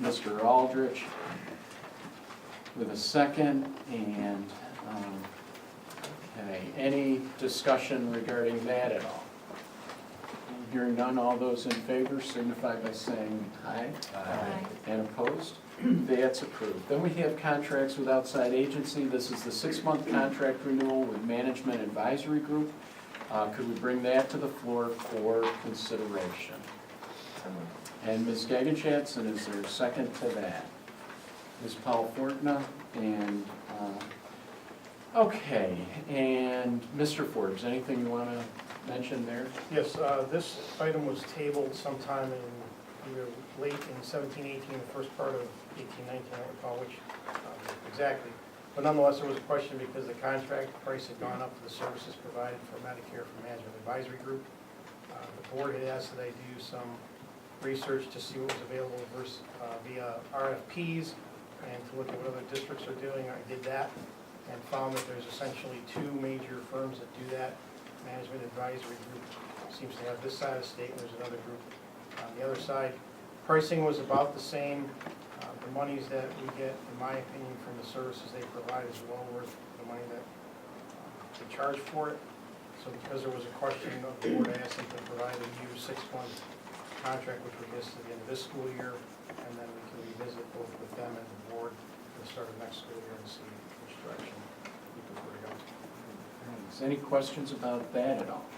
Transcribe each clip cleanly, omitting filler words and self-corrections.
Mr. Aldrich with a second, and, okay, any discussion regarding that at all? Hearing none, all those in favor signify by saying aye. Aye. And opposed? That's approved. Then we have contracts with outside agency. This is the 6-month contract renewal with Management Advisory Group. Could we bring that to the floor for consideration? And Ms. Gagan-Shatson, is there a second to that? Ms. Paul-Fortna, and, okay, and Mr. Forbes, anything you want to mention there? Yes, this item was tabled sometime in either late in 17-18, the first part of 18-19, I don't recall which exactly. But nonetheless, there was a question because the contract price had gone up for the services provided for Medicare from Management Advisory Group. The board had asked that I do some research to see what was available via RFPs and to look at what other districts are doing. I did that and found that there's essentially 2 major firms that do that. Management Advisory Group seems to have this side of the state, and there's another group on the other side. Pricing was about the same. The monies that we get, in my opinion, from the services they provide is well worth the money that they charge for it. So because there was a question of the board, I asked them to provide a new 6-month contract, which would get us to the end of this school year, and then we can revisit both with them and the board at the start of next school year and see which direction we prefer to go. Thanks. Any questions about that at all?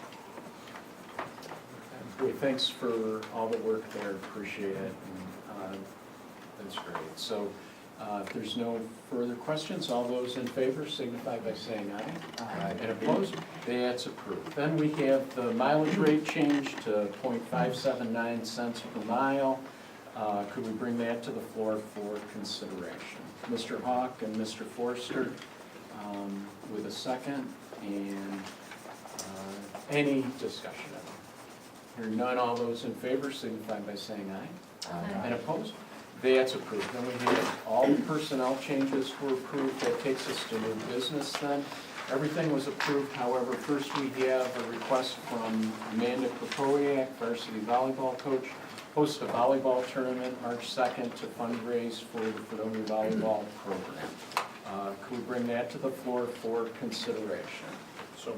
Okay, thanks for all the work there, appreciate it. And, that's great. So if there's no further questions, all those in favor signify by saying aye. Aye. And opposed? That's approved. Then we have the mileage rate change to .579 cents per mile. Could we bring that to the floor for consideration? Mr. Hawk and Mr. Forster with a second, and any discussion at all? Hearing none, all those in favor signify by saying aye. Aye. And opposed? That's approved. Then we have all the personnel changes were approved. That takes us to new business then. Everything was approved. However, first we have a request from Amanda Krakowiak, varsity volleyball coach, host a volleyball tournament March 2nd to fundraise for the Fredonia Volleyball Program. Could we bring that to the floor for consideration? So,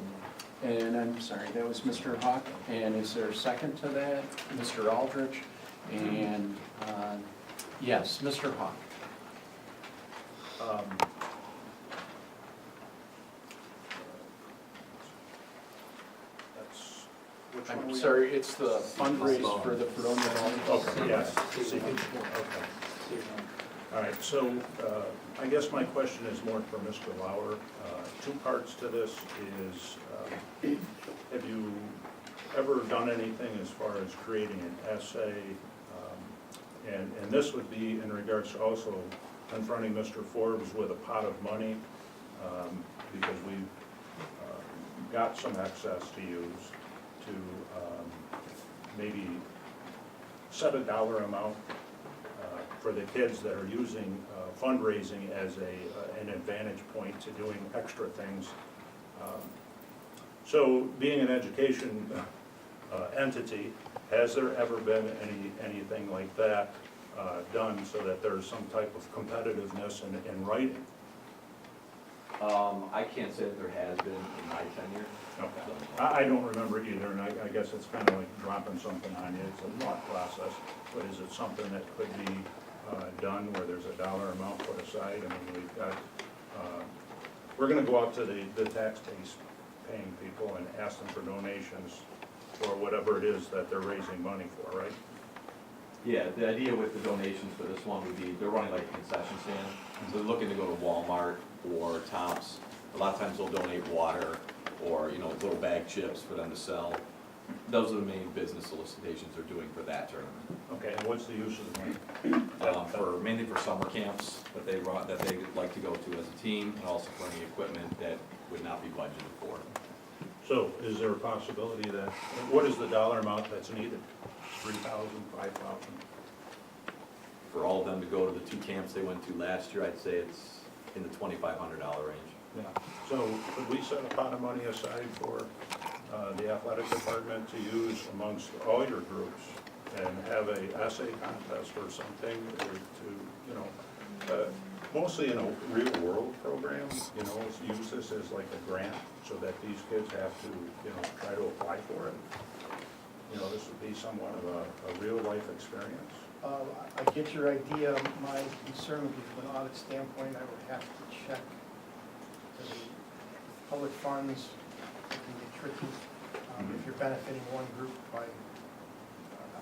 And I'm sorry, that was Mr. Hawk. And is there a second to that? Mr. Aldrich? And yes, Mr. Hawk. that's, which one I'm we sorry, it's the fundraise for the Fredonia Volleyball. Okay, yes. Okay. All right, so I guess my question is more for Mr. Lauer. 2 parts to this is, have you ever done anything as far as creating an essay? And this would be in regards to also confronting Mr. Forbes with a pot of money, because we've got some excess to use to maybe set a dollar amount for the kids that are using fundraising as an advantage point to doing extra things. So being an education entity, has there ever been anything like that done so that there's some type of competitiveness in writing? I can't say that there has been in my tenure. Okay. I don't remember either, and I guess it's kind of like dropping something on you. It's a thought process, but is it something that could be done where there's a dollar amount put aside? I mean, we've got, we're going to go out to the tax-paying people and ask them for donations for whatever it is that they're raising money for, right? Yeah, the idea with the donations for this one would be, they're running like a concession stand, so they're looking to go to Walmart or Tops. A lot of times they'll donate water or, you know, little bag chips for them to sell. Those are the main business solicitations they're doing for that tournament. Okay, and what's the use of the money? Mainly for summer camps that they run, that they like to go to as a team, and also for any equipment that would not be budgeted for. So is there a possibility that, what is the dollar amount that's needed? 3,000, 5,000? For all of them to go to the 2 camps they went to last year, I'd say it's in the $2,500 range. Yeah. So could we set a pot of money aside for the athletic department to use amongst all your groups and have a essay contest or something, or to, you know, mostly in a real-world program, you know, use this as like a grant, so that these kids have to, you know, try to apply for it. You know, this would be somewhat of a real-life experience. I get your idea. My concern would be from an audit standpoint, I would have to check the public funds. It can get tricky if you're benefiting one group by,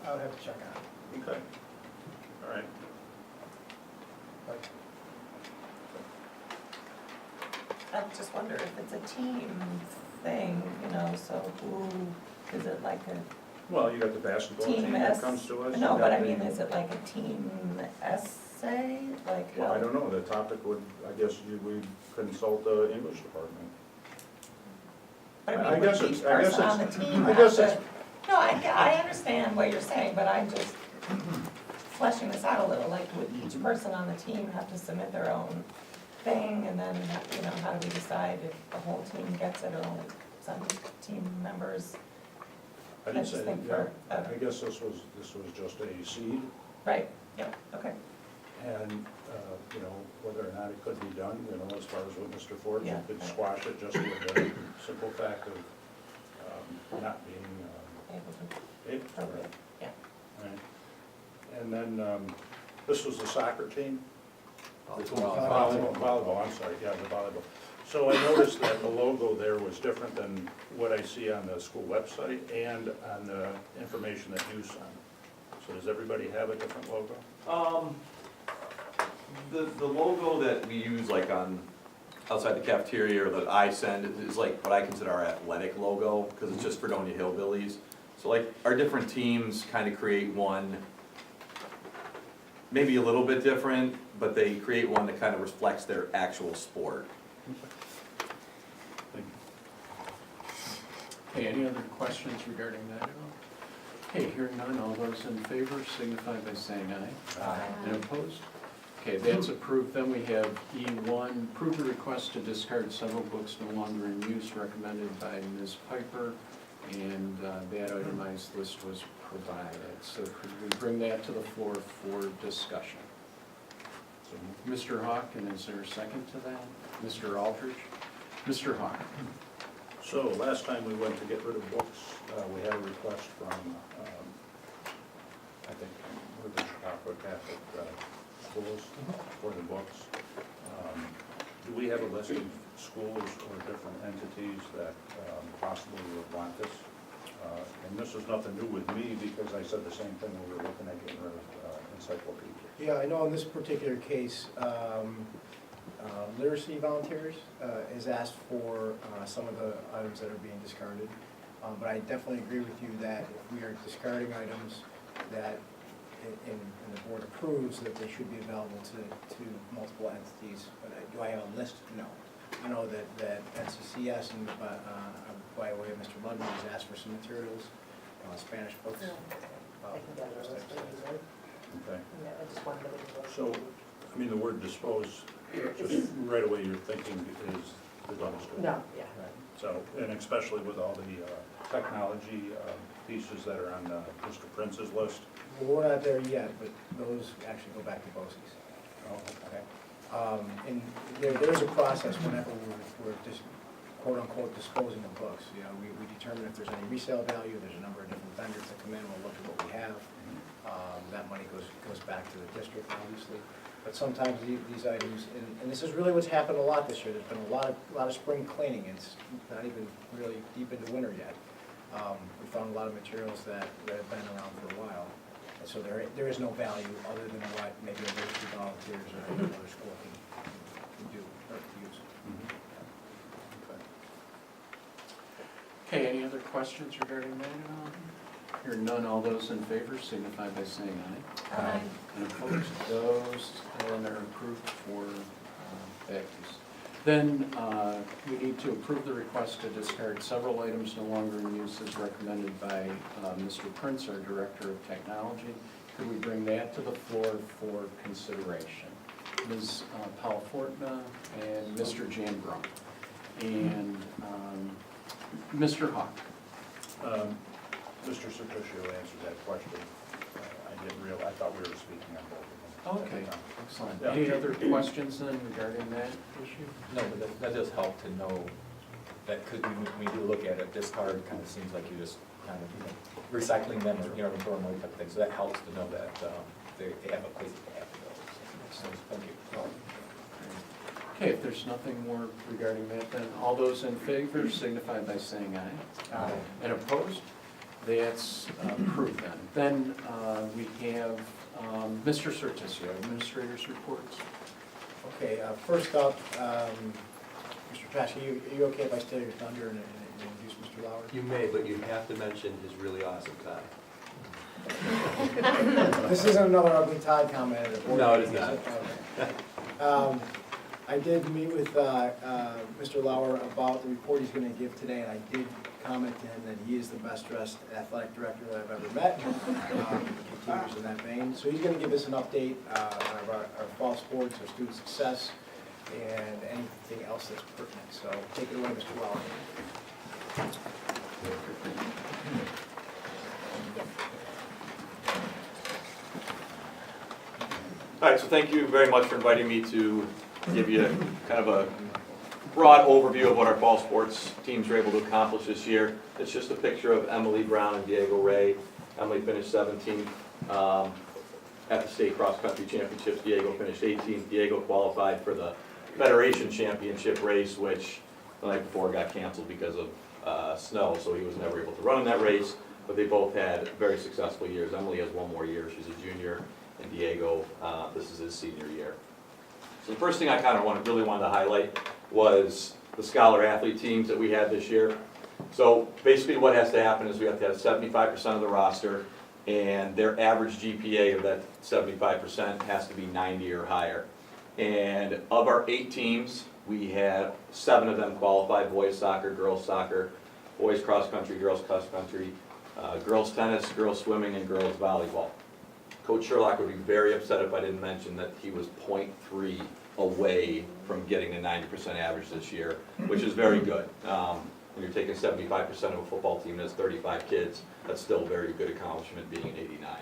I would have to check on it. Okay. All right. But I just wonder if it's a team thing, you know, so who, is it like a Well, you got the basketball team team that comes to us. No, you but got I mean, the- is it like a team essay, like Well, I how? don't know, the topic would, I guess you would consult the English department. But I I mean, guess would each it's- I guess person on the it's- team I have guess to? it's- No, I understand what you're saying, but I'm just fleshing this out a little, like, would each person on the team have to submit their own thing, and then, you know, how do we decide if the whole team gets it, or only some team members? I I didn't just say, think yeah, for, I guess this was just a seed, right, yeah, okay, and, you know, whether or not it could be done, you know, as far as what Mr. Ford, you Yeah. could squash it just with the simple fact of not being able to, able to. appropriate, yeah. Right. And then, this was the soccer team? Volleyball, I'm sorry, yeah, the volleyball. So I noticed that the logo there was different than what I see on the school website and on the information that you sent. So does everybody have a different logo? The logo that we use like on, outside the cafeteria or that I send is like what I consider our athletic logo, because it's just Fredonia Hillbillies. So like our different teams kind of create one, maybe a little bit different, but they create one that kind of reflects their actual sport. Thank Okay, any other questions regarding that at all? Okay, hearing none, all those in favor signify by saying aye. And opposed? Okay, that's approved. Then we have E1, approve the request to discard several books no longer in use recommended by Ms. Piper, and that itemized list was provided. So could we bring that to the floor for discussion? So, Mr. Hawk, and is there a second to that? Mr. Aldridge? Mr. Hawk? So last time we went to get rid of books, we had a request from, I think, the Chicago Catholic schools for the books. Do we have a list of schools or different entities that possibly would want this? And this is nothing new with me, because I said the same thing when we were looking at getting rid of encyclopedias. yeah, I know in this particular case, literacy volunteers is asked for some of the items that are being discarded. But I definitely agree with you that if we are discarding items that, and the board approves, that they should be available to multiple entities. But do I have a list? No. I know that FCSD and by way of Mr. Ludman has asked for some materials, Spanish books. I can gather those those types for of you, things. right? Okay. Yeah, I just wanted to. So, I mean, the word dispose, just right away you're thinking is the dumpster. No, yeah. Right. So, and especially with all the technology pieces that are on Mr. Prince's list. Well, we're not there yet, but those actually go back to BOCES. Oh, Okay. And there is a process whenever we're just quote-unquote disposing of books. You know, we determine if there's any resale value, there's a number of different vendors that come in, we'll look at what we have. That money goes back to the district, obviously. But sometimes these items, and this is really what's happened a lot this year, there's been a lot of spring cleaning, it's not even really deep into winter yet. We found a lot of materials that have been around for a while. And so there is no value other than what maybe a literacy volunteers or another school can do or use. Okay, any other questions regarding that at all? Hearing none, all those in favor signify by saying aye. Aye. And opposed, those and are approved for back use. Then we need to approve the request to discard several items no longer in use as recommended by Mr. Prince, our Director of Technology. Could we bring that to the floor for consideration? Ms. Paula Fortna and Mr. Jambro. And Mr. Hawk. Mr. Serpiccio answered that question. I thought we were speaking on both of them. Okay, excellent. Yeah. Any other questions then regarding that issue? No, but that does help to know that, because when you look at it, this card kind of seems like you're just kind of, recycling them or, throwing away type of thing. So that helps to know that they have a place that they have to go. So, thank you. Okay, if there's nothing more regarding that, then all those in favor signify by saying aye. Aye. And opposed? That's approved then. Then we have Mr. Certisio, Administrator's Reports. Okay, first up, Mr. Trash, are you okay if I steal your thunder and introduce Mr. Lauer? You may, but you have to mention his really awesome tie. This isn't another ugly tie comment at a board No, it is meeting, not. Okay. I did meet with Mr. Lauer about the report he's going to give today, and I did comment to him that he is the best dressed athletic director that I've ever met. He continues in that vein. So he's going to give us an update on our fall sports, our student success, and anything else that's pertinent. So take it away, Mr. Lauer. All right, so thank you very much for inviting me to give you kind of a broad overview of what our fall sports teams were able to accomplish this year. It's just a picture of Emily Brown and Diego Ray. Emily finished 17th at the state cross-country championships. Diego finished 18th. Diego qualified for the Federation Championship race, which the night before got canceled because of snow, so he was never able to run in that race. But they both had very successful years. Emily has one more year. She's a junior. And Diego, this is his senior year. So the first thing I kind of really wanted to highlight was the scholar athlete teams that we had this year. So basically what has to happen is we have to have 75% of the roster, and their average GPA of that 75% has to be 90 or higher. And of our 8 teams, we had 7 of them qualify: boys soccer, girls cross country, girls cross country, girls tennis, girls swimming, and girls volleyball. Coach Sherlock would be very upset if I didn't mention that he was 0.3 away from getting a 90% average this year, which is very good. When you're taking 75% of a football team that's 35 kids, that's still a very good accomplishment, being an 89.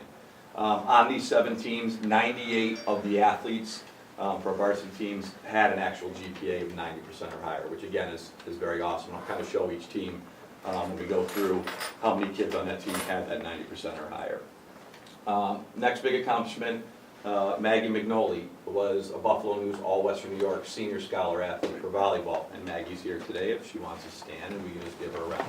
On these 7 teams, 98 of the athletes for varsity teams had an actual GPA of 90% or higher, which again is very awesome. I'll kind of show each team when we go through how many kids on that team had that 90% or higher. Next big accomplishment, Maggie McNolly was a Buffalo News All-Western New York Senior Scholar Athlete for volleyball, and Maggie's here today if she wants to stand, and we can just give her a round.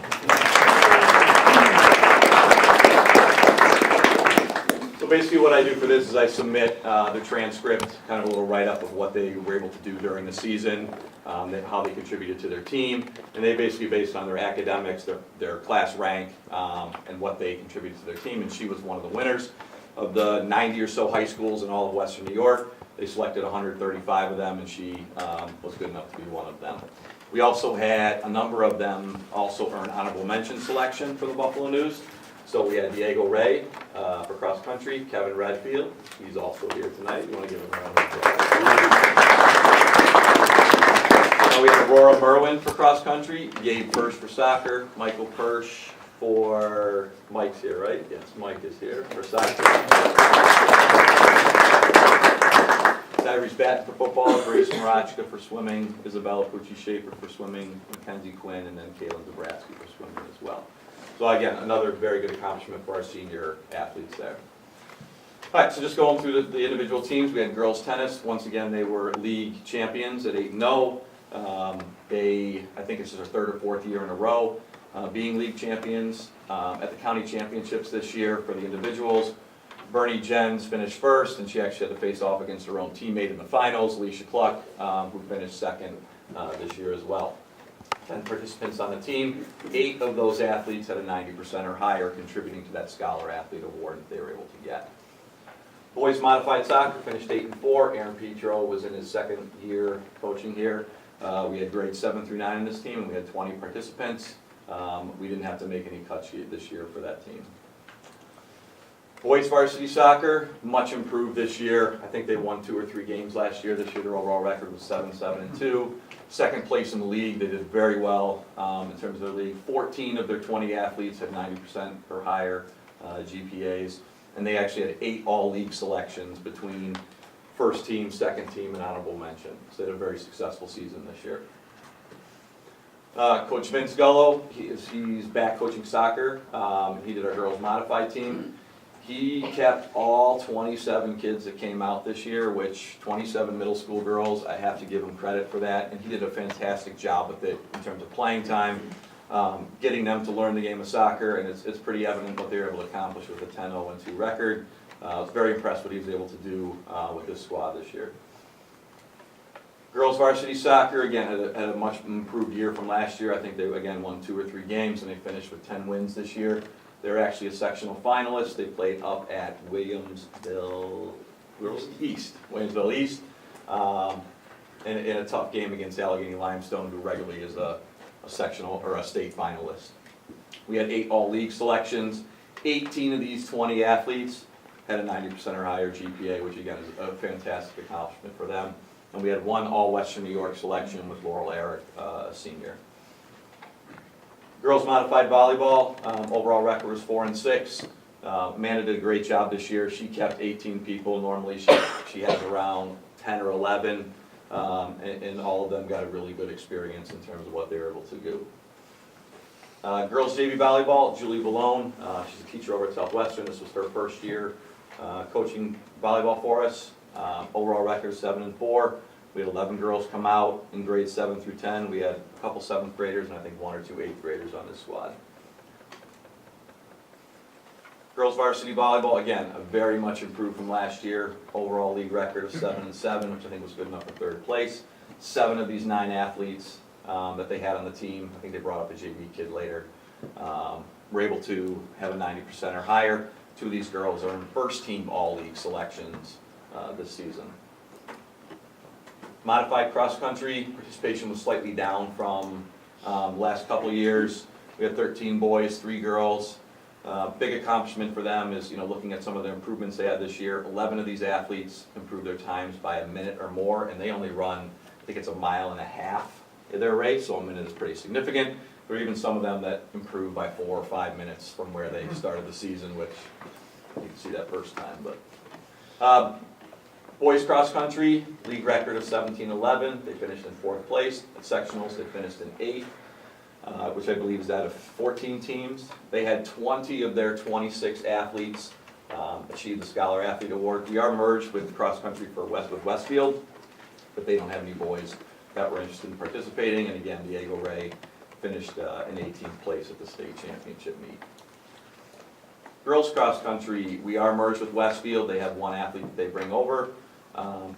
So basically what I do for this is I submit the transcript, kind of a little write-up of what they were able to do during the season, how they contributed to their team, and they basically based on their academics, their class rank, and what they contributed to their team, and she was one of the winners. Of the 90 or so high schools in all of Western New York, they selected 135 of them, and she was good enough to be one of them. We also had a number of them also earn honorable mention selection for the Buffalo News. So we had Diego Ray for cross country, Kevin Redfield, he's also here tonight. You want to give him a round of applause? We had Aurora Merwin for cross country, Gabe Persh for soccer, Michael Persh for, Mike's here, right? Yes, Mike is here for soccer. Tyrese Batten for football, Grace Marachka for swimming, Isabella Pucci-Schaefer for swimming, Mackenzie Quinn, and then Kaylin Zabrowski for swimming as well. So again, another very good accomplishment for our senior athletes there. All right, so just going through the individual teams, we had girls tennis. Once again, they were league champions at 8-0. I think this is their 3rd or 4th year in a row being league champions. At the county championships this year for the individuals, Bernie Jens finished 1st, and she actually had to face off against her own teammate in the finals, Alicia Cluck, who finished 2nd this year as well. 10 participants on the team, 8 of those athletes had a 90% or higher, contributing to that Scholar Athlete Award that they were able to get. Boys modified soccer finished 8-4. Aaron Petro was in his 2nd year coaching here. We had grades 7 through 9 in this team, and we had 20 participants. We didn't have to make any cuts this year for that team. Boys varsity soccer, much improved this year. I think they won 2 or 3 games last year. This year their overall record was 7-7-2. 2nd place in the league. They did very well in terms of their league. 14 of their 20 athletes had 90% or higher GPAs. and they actually had 8 all-league selections between first team, second team, and honorable mention. So they had a very successful season this year. Coach Vince Gullo, he's back coaching soccer. He did our girls modified team. He kept all 27 kids that came out this year, which 27 middle school girls, I have to give him credit for that, and he did a fantastic job with it in terms of playing time, getting them to learn the game of soccer, and it's pretty evident what they were able to accomplish with a 10-0-2 record. I was very impressed what he was able to do with this squad this year. Girls varsity soccer, again, had a much improved year from last year. I think they, again, won 2 or 3 games, and they finished with 10 wins this year. They're actually a sectional finalist. They played up at Williamsville East, in a tough game against Allegheny Limestone, who regularly is a sectional or a state finalist. We had 8 all-league selections. 18 of these 20 athletes had a 90% or higher GPA, which again is a fantastic accomplishment for them. And we had 1 all-Western New York selection with Laurel Eric, a senior. Girls modified volleyball, overall record was 4-6. Amanda did a great job this year. She kept 18 people. Normally she has around 10 or 11, and all of them got a really good experience in terms of what they were able to do. Girls JV volleyball, Julie Ballone, she's a teacher over at Southwestern. This was her first year coaching volleyball for us. Overall record 7-4. We had 11 girls come out in grades 7 through 10. We had a couple 7th graders and I think 1 or 2 8th graders on this squad. Girls varsity volleyball, again, a very much improved from last year. Overall league record of 7-7, which I think was good enough for 3rd place. 7 of these 9 athletes that they had on the team, I think they brought up a JV kid later, were able to have a 90% or higher. 2 of these girls are in first team all-league selections this season. Modified cross country participation was slightly down from last couple of years. We had 13 boys, 3 girls. Big accomplishment for them is, looking at some of the improvements they had this year. 11 of these athletes improved their times by a minute or more, and they only run, I think it's 1.5 miles in their race, so a minute is pretty significant. There are even some of them that improved by 4 or 5 minutes from where they started the season, which you can see that first time. But boys cross country, league record of 17-11. They finished in 4th place. At sectionals, they finished in 8th, which I believe is out of 14 teams. They had 20 of their 26 athletes achieve the Scholar Athlete Award. We are merged with cross country with Westfield, but they don't have any boys that were interested in participating. And again, Diego Ray finished in 18th place at the state championship meet. Girls cross country, we are merged with Westfield. They have 1 athlete that they bring over.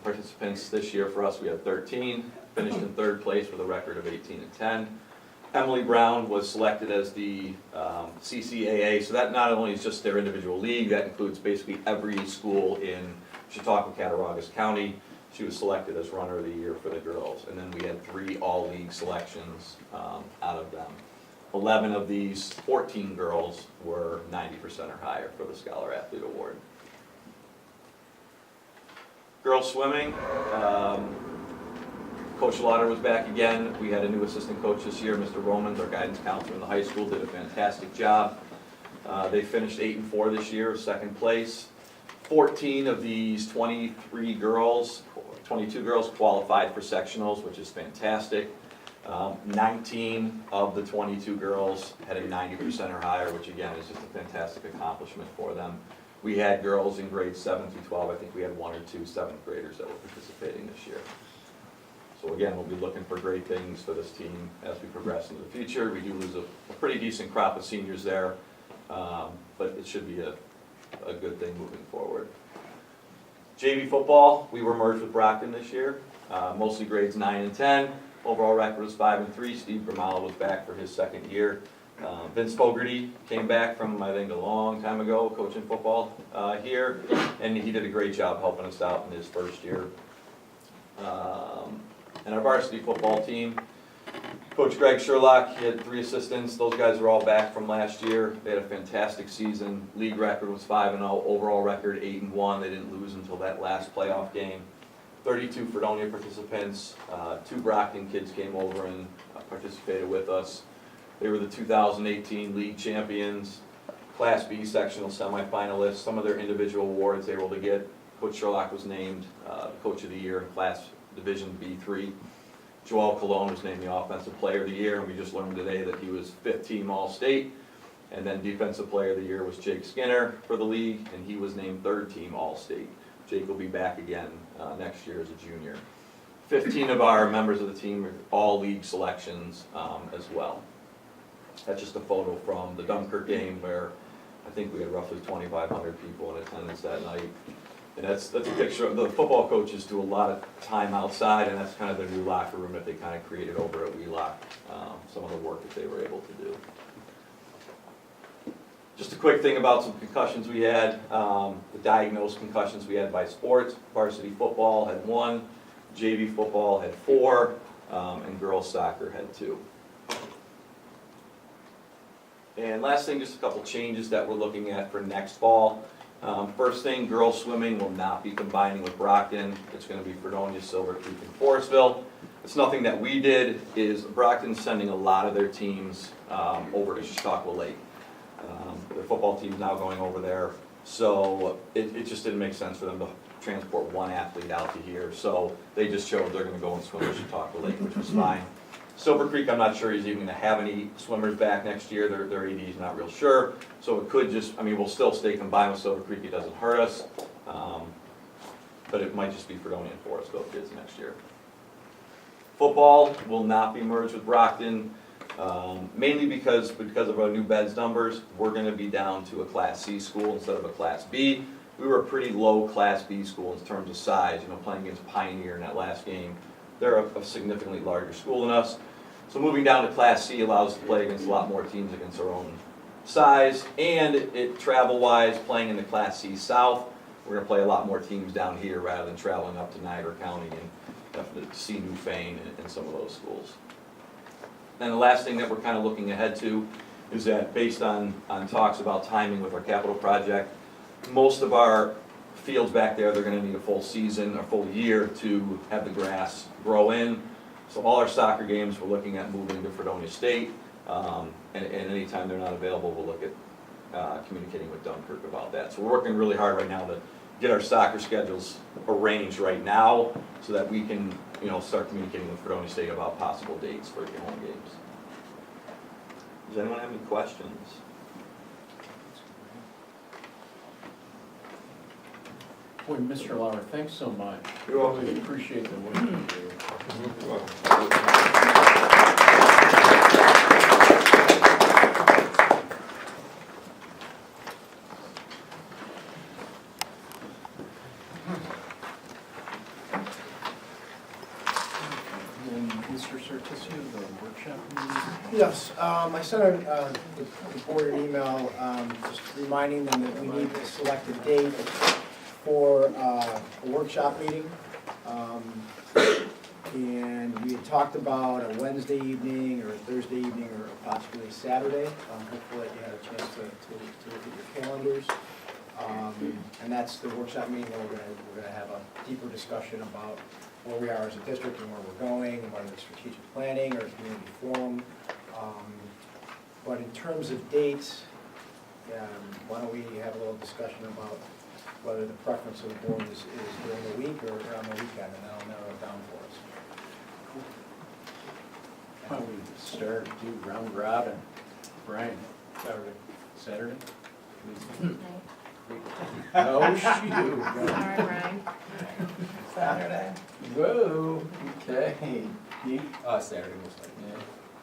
Participants this year for us, we had 13, finished in 3rd place with a record of 18-10. Emily Brown was selected as the CCAA, so that not only is just their individual league, that includes basically every school in Chautauqua, Cattaraugus County. She was selected as runner of the year for the girls, and then we had 3 all-league selections out of them. 11 of these 14 girls were 90% or higher for the Scholar Athlete Award. Girls swimming, Coach Lauder was back again. We had a new assistant coach this year, Mr. Romans, our guidance counselor in the high school, did a fantastic job. They finished 8-4 this year, 2nd place. 14 of these 22 girls qualified for sectionals, which is fantastic. 19 of the 22 girls had a 90% or higher, which again is just a fantastic accomplishment for them. We had girls in grades 7 through 12. I think we had 1 or 2 7th graders that were participating this year. So again, we'll be looking for great things for this team as we progress into the future. We do lose a pretty decent crop of seniors there, but it should be a good thing moving forward. JV football, we were merged with Brockton this year, mostly grades 9 and 10. Overall record was 5-3. Steve Grimala was back for his 2nd year. Vince Fogarty came back from, I think, a long time ago, coaching football here, and he did a great job helping us out in his 1st year. And our varsity football team, Coach Greg Sherlock, he had 3 assistants. Those guys are all back from last year. They had a fantastic season. League record was 5-0, overall record 8-1. They didn't lose until that last playoff game. 32 Fredonia participants. 2 Brockton kids came over and participated with us. They were the 2018 league champions. Class B sectional semifinalists, some of their individual awards they were able to get. Coach Sherlock was named Coach of the Year in Class Division B3. Joel Colon was named the Offensive Player of the Year, and we just learned today that he was 5th team All-State. And then Defensive Player of the Year was Jake Skinner for the league, and he was named 3rd team All-State. Jake will be back again next year as a junior. 15 of our members of the team are all league selections as well. That's just a photo from the Dunkirk game where I think we had roughly 2,500 people in attendance that night. And that's a picture of the football coaches do a lot of time outside, and that's kind of their new locker room that they kind of created over at Wheelock, some of the work that they were able to do. Just a quick thing about some concussions we had, the diagnosed concussions we had by sports. Varsity football had 1, JV football had 4, and girls soccer had 2. And last thing, just a couple changes that we're looking at for next fall. First thing, girls swimming will not be combining with Brockton. It's going to be Fredonia, Silver Creek, and Forestville. It's nothing that we did, is Brockton's sending a lot of their teams over to Chautauqua Lake. Their football team's now going over there, so it just didn't make sense for them to transport one athlete out to here. So they just chose they're going to go and swim at Chautauqua Lake, which was fine. Silver Creek, I'm not sure he's even going to have any swimmers back next year. Their AD is not real sure. So it could just, I mean, we'll still stay combined with Silver Creek. It doesn't hurt us. But it might just be Fredonia and Forestville kids next year. Football will not be merged with Brockton, mainly because of our new beds numbers. We're going to be down to a Class C school instead of a Class B. We were a pretty low Class B school in terms of size, playing against Pioneer in that last game. They're a significantly larger school than us. So moving down to Class C allows us to play against a lot more teams against our own size. And it travel-wise, playing in the Class C South, we're going to play a lot more teams down here rather than traveling up to Niagara County and definitely to see Newfane and some of those schools. And the last thing that we're kind of looking ahead to is that based on talks about timing with our capital project, most of our fields back there, they're going to need a full season, a full year to have the grass grow in. So all our soccer games, we're looking at moving to Fredonia State. And anytime they're not available, we'll look at communicating with Dunkirk about that. So we're working really hard right now to get our soccer schedules arranged right now so that we can start communicating with Fredonia State about possible dates for the home games. Does anyone have any questions? Boy, Mr. Lauer, thanks so much. You're welcome. Really appreciate the work you do. You're welcome. And Mr. Certisio, the workshop meeting? Yes, I sent the board an email just reminding them that we need to select a date for a workshop meeting. And we had talked about a Wednesday evening or a Thursday evening or possibly a Saturday. Hopefully you had a chance to look at your calendars. And that's the workshop meeting where we're gonna have a deeper discussion about where we are as a district and where we're going, and whether it's strategic planning or community forum. But in terms of dates, why don't we have a little discussion about whether the preference of the board is during the week or on the weekend, and that'll narrow it down for us. Why don't we start, do round robin? Brian? Saturday? Oh, shoot. Sorry, Brian. Saturday. Whoa, okay. You? Saturday most likely. Yeah,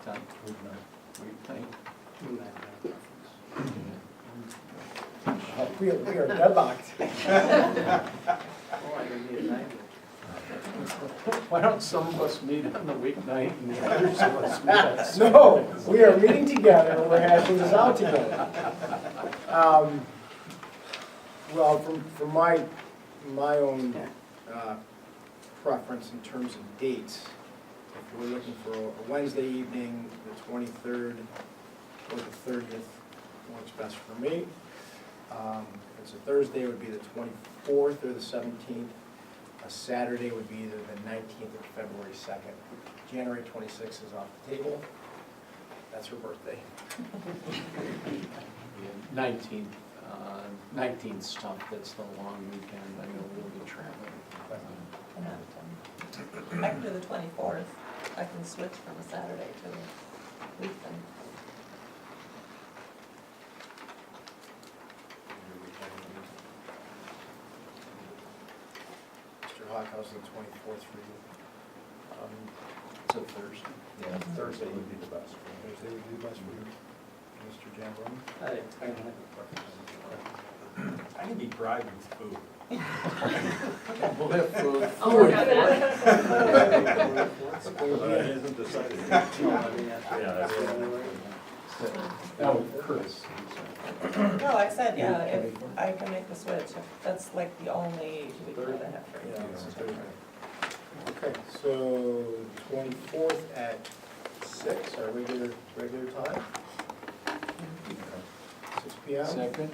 Tom, weeknight. We are deadlocked. Why don't some of us meet on the weeknight and the others of us meet on Saturday? No, we are meeting together and we're hashing this out together. Well, from my own preference in terms of dates, if we're looking for a Wednesday evening, the 23rd or the 30th works best for me. If it's a Thursday, it would be the 24th or the 17th. A Saturday would be either the 19th or February 2nd. January 26th is off the table. That's her birthday. 19th stuff, that's the long weekend, I know we'll be traveling. And I can do the 24th. I can switch from a Saturday to a weekend. Mr. Hawk, how's the 24th for you? It's a Thursday. Yeah, Thursday would be the best. Thursday would be best for you. Mr. Jamboree? I can be bribed with food. We'll have food. Oh, we're good. It isn't decided. Yeah, Oh, Chris. No, I said, yeah, if I can make the switch, if that's like the only week that I have free. Yeah, it's a Thursday. Okay, so 24th at 6, our regular time, 6 PM. Second?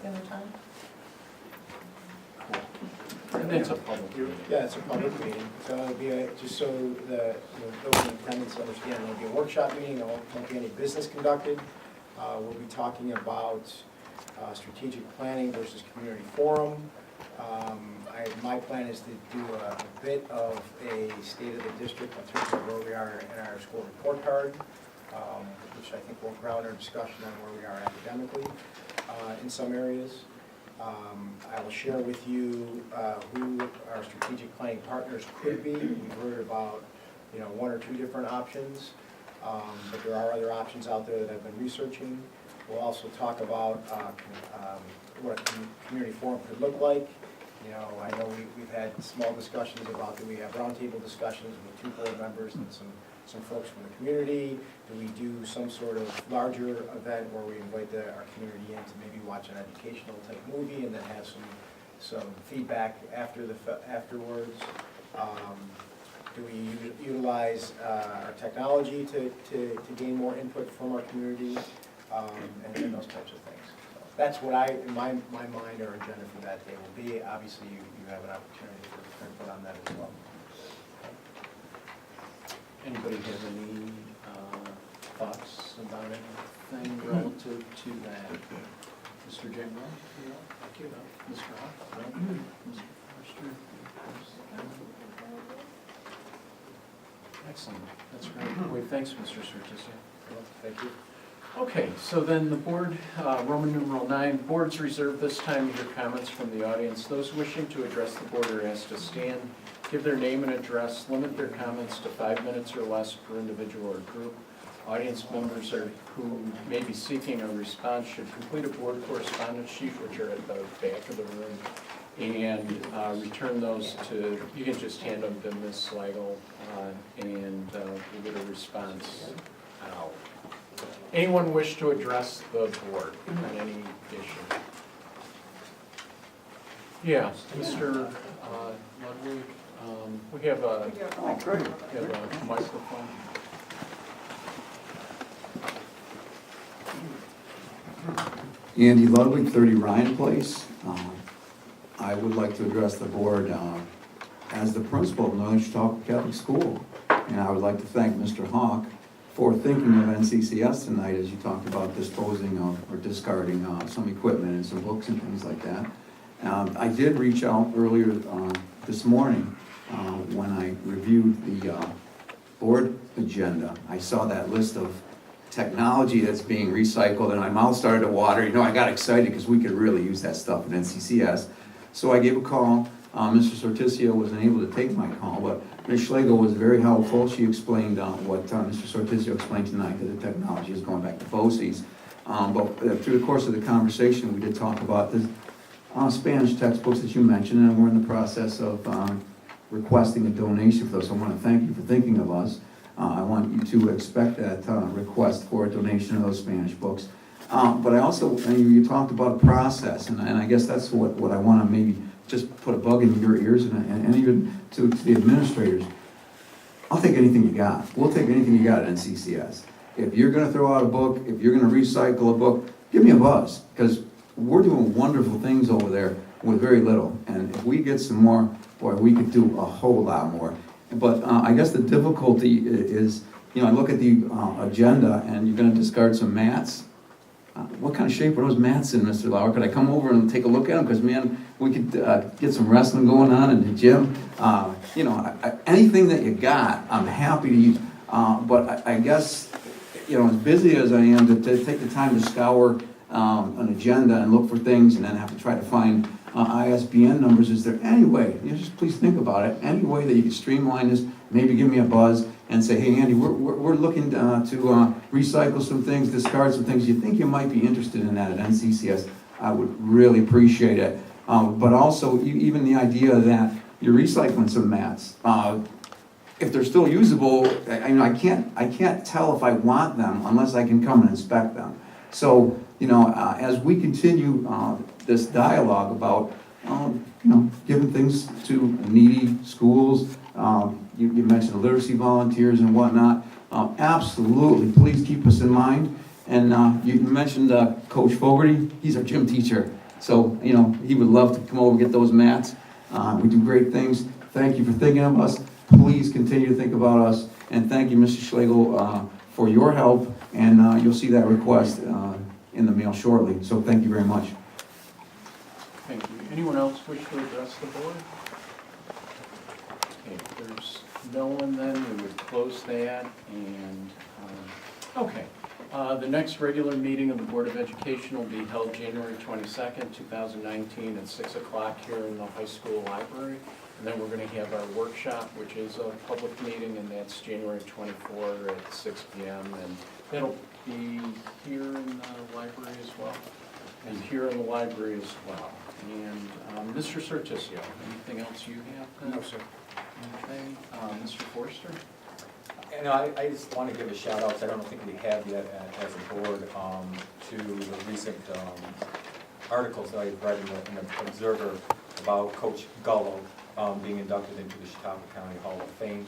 The other time? And it's a public hearing. Yeah, it's a public meeting, so it'll be, just so the, those in attendance understand, there'll be a workshop meeting, there won't be any business conducted. We'll be talking about strategic planning versus community forum. My plan is to do a bit of a state of the district in terms of where we are in our school report card, which I think will ground our discussion on where we are academically in some areas. I will share with you who our strategic planning partners could be. We've heard about, one or two different options, but there are other options out there that I've been researching. We'll also talk about what a community forum could look like. I know we've had small discussions about, do we have roundtable discussions with 2 board members and some folks from the community? Do we do some sort of larger event where we invite our community in to maybe watch an educational type movie and then have some feedback afterwards? Do we utilize our technology to gain more input from our community, and those types of things? So that's what in my mind, our agenda for that day will be. Obviously, you have an opportunity for input on that as well. Anybody have any thoughts about anything relative to that? Mr. Jamrow? Thank you. Mr. Hawk? No? Mr. Forster? Excellent, that's great. Wait, thanks, Mr. Sortisio. Thank you. Okay, so then the board, Roman numeral 9, boards reserve this time to hear comments from the audience. Those wishing to address the board are asked to stand, give their name and address, limit their comments to 5 minutes or less per individual or group. Audience members who may be seeking a response should complete a board correspondence sheet, which are at the back of the room, and return those to, you can just hand them to Ms. Slagle, and we'll get a response out. Anyone wish to address the board on any issue? Yeah, Mr. Ludwig, we have a microphone. Andy Ludwig, 30 Ryan Place. I would like to address the board as the principal of Northern Chautauqua Catholic School. And I would like to thank Mr. Hawk for thinking of NCCS tonight as you talked about disposing of or discarding some equipment and some books and things like that. I did reach out earlier this morning when I reviewed the board agenda. I saw that list of technology that's being recycled and my mouth started to water. I got excited because we could really use that stuff at NCCS. So I gave a call. Mr. Sortisio wasn't able to take my call, but Ms. Schlegel was very helpful. She explained what Mr. Sortisio explained tonight, that the technology is going back to BOCES. But through the course of the conversation, we did talk about the Spanish textbooks that you mentioned, and we're in the process of requesting a donation for those. So I want to thank you for thinking of us. I want you to expect that request for a donation of those Spanish books. But I also, you talked about a process, and I guess that's what I want to maybe just put a bug in your ears and even to the administrators. I'll take anything you got. We'll take anything you got at NCCS. If you're going to throw out a book, if you're going to recycle a book, give me a buzz, because we're doing wonderful things over there with very little. And if we get some more, boy, we could do a whole lot more. But I guess the difficulty is, I look at the agenda and you're going to discard some mats. what kind of shape are those mats in, Mr. Lauer? Could I come over and take a look at them? Because, man, we could get some wrestling going on in the gym. You know, anything that you got, I'm happy to use. But I guess, you know, as busy as I am, to take the time to scour an agenda and look for things and then have to try to find ISBN numbers, is there any way, you know, just please think about it, any way that you could streamline this, maybe give me a buzz and say, hey, Andy, we're looking to recycle some things, discard some things. You think you might be interested in that at NCCS? I would really appreciate it. But also, even the idea that you're recycling some mats. If they're still usable, I can't tell if I want them unless I can come and inspect them. So, you know, as we continue this dialogue about, you know, giving things to needy schools, you mentioned literacy volunteers and whatnot. Absolutely, please keep us in mind. And you mentioned Coach Fogarty. He's our gym teacher. So, you know, he would love to come over and get those mats. We do great things. Thank you for thinking of us. Please continue to think about us. And thank you, Mr. Schlegel, for your help. And you'll see that request in the mail shortly. So thank you very much. Thank you. Anyone else wish to address the board? Okay, if there's no one, then we would close that. And, okay. The next regular meeting of the Board of Education will be held January 22nd, 2019 at 6 o'clock here in the high school library. And then we're going to have our workshop, which is a public meeting, and that's January 24 at 6 p.m. And it'll be here in the library as well. And here in the library as well. And Mr. Sortisio, anything else you have? No, sir. Anything? Mr. Forster? And I just want to give a shout out, I don't think we have yet as a board, to the recent articles that I've read in the Observer about Coach Gullo being inducted into the Chicago County Hall of Fame.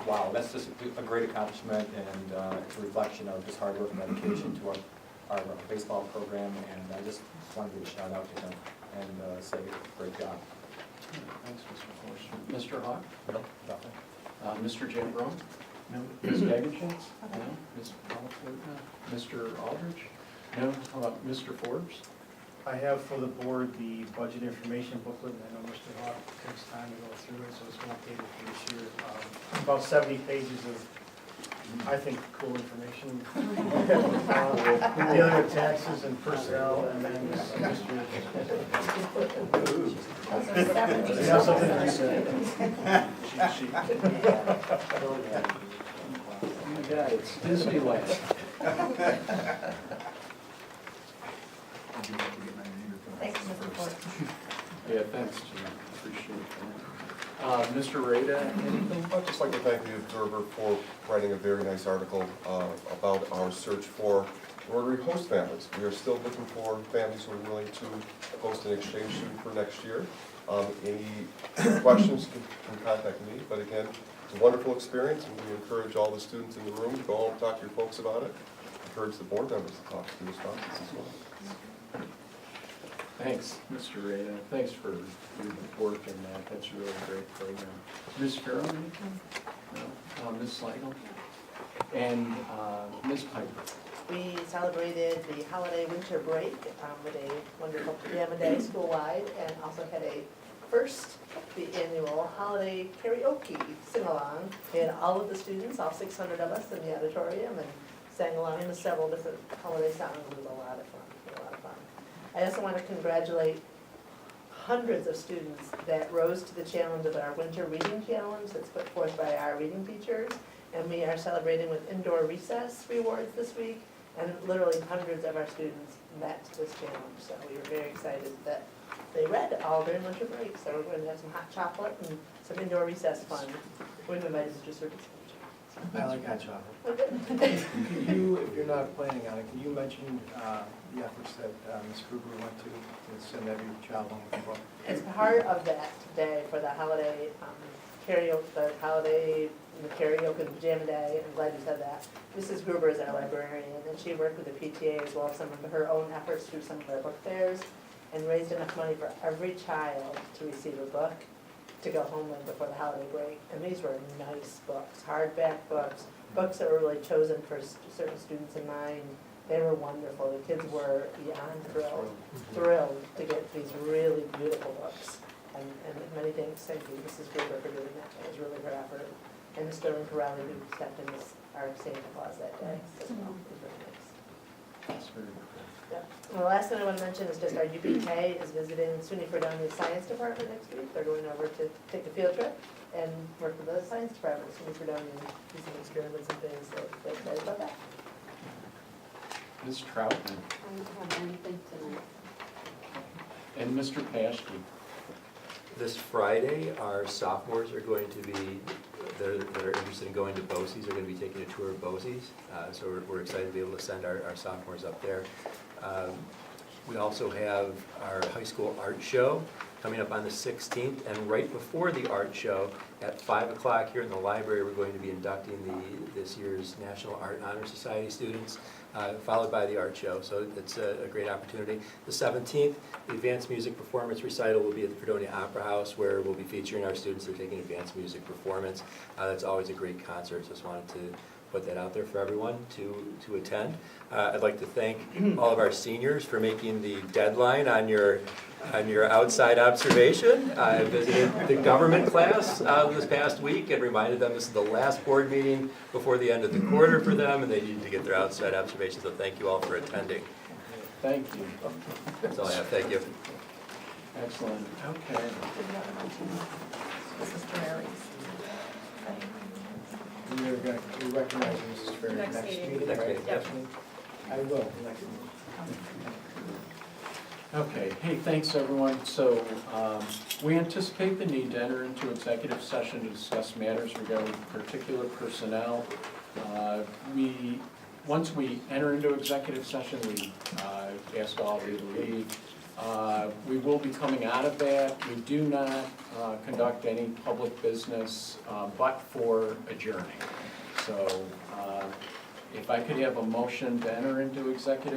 Wow, that's just a great accomplishment and it's a reflection of his hard work and dedication to our baseball program, and I just want to give a shout out to him and say great job. Thanks, Mr. Forster. Mr. Hawk? No, nothing. Mr. Jambrone? No. Ms. Gaggins? No. Ms. Polifort? No. Mr. Aldridge? No. How about Mr. Forbes? I have for the board the budget information booklet, and I know Mr. Hawk takes time to go through it, so it's going to take it for this year. About 70 pages of, I think, cool information. Dealing with taxes and personnel, and then Mr. You have something to say? Oh my God, it's Disneyland. Thanks, Mr. Forster. Yeah, thanks, Jim. Appreciate that. Mr. Rada, anything? I'd just like to thank the Observer for writing a very nice article about our search for Rotary host families. We are still looking for families who are willing to host an exchange student for next year. Any questions can contact me, but again, it's a wonderful experience, and we encourage all the students in the room to go home and talk to your folks about it. Encourage the board members to talk to your sponsors as well. Thanks, Mr. Rada. Thanks for your work in that. That's a really great program. Ms. Farrell, anything? No? Ms. Slagle? And Ms. Piper? We celebrated the holiday winter break with a wonderful pajama day school-wide, and also had the annual holiday karaoke sing-along. We had all of the students, all 600 of us in the auditorium, and sang along to several different holiday songs. It was a lot of fun. I also want to congratulate hundreds of students that rose to the challenge of our winter reading challenge that's put forth by our reading teachers. And we are celebrating with indoor recess rewards this week, and literally hundreds of our students met this challenge. So we were very excited that they read all during winter break. So we're going to have some hot chocolate and some indoor recess fun. We've invited Mr. Service. I like hot chocolate. Can you, if you're not planning on it, can you mention the efforts that Ms. Kruger went to send every child home with a book? As part of that today for the holiday karaoke, the karaoke and pajama day, I'm glad you said that. Mrs. Gruber is our librarian, and she worked with the PTA as well as some of her own efforts through some of their book fairs, and raised enough money for every child to receive a book to go home with before the holiday break. And these were nice books, hardback books, books that were really chosen for certain students in mind. They were wonderful. The kids were beyond thrilled to get these really beautiful books. And many thanks, thank you, Mrs. Gruber, for doing that. It was really her effort. And Mr. Lincarelli, who stepped in as our Santa Claus that day as well. It was really nice. That's very good. Yeah. And the last thing I want to mention is just our UPK is visiting SUNY Fredonia Science Department next week. They're going over to take a field trip and work with the science department, SUNY Fredonia, and do some experiments and things, so they're excited about that. Ms. Troutman I don't have anything tonight. and Mr. Paschke. This Friday, our sophomores are going to be, that are interested in going to BOCES, are going to be taking a tour of BOCES. So we're excited to be able to send our sophomores up there. We also have our high school art show coming up on the 16th, and right before the art show, at 5 o'clock here in the library, we're going to be inducting this year's National Art Honor Society students, followed by the art show, so it's a great opportunity. The 17th, the advanced music performance recital will be at the Fredonia Opera House, where we'll be featuring our students that are taking advanced music performance. That's always a great concert, just wanted to put that out there for everyone to attend. I'd like to thank all of our seniors for making the deadline on your outside observation. I visited the government class this past week and reminded them this is the last board meeting before the end of the quarter for them, and they need to get their outside observation, so thank you all for attending. Thank you. That's all I have, thank you. Excellent, okay. This is Mary's. We're going to recognize Mrs. Fair Next next meeting. meeting, Next right? meeting, yep. I will, next meeting. Okay, hey, thanks, everyone. So, we anticipate the need to enter into executive session to discuss matters regarding particular personnel. Once we enter into executive session, we ask all of you to leave. We will be coming out of that. We do not conduct any public business but for adjourning. So, if I could have a motion to enter into executive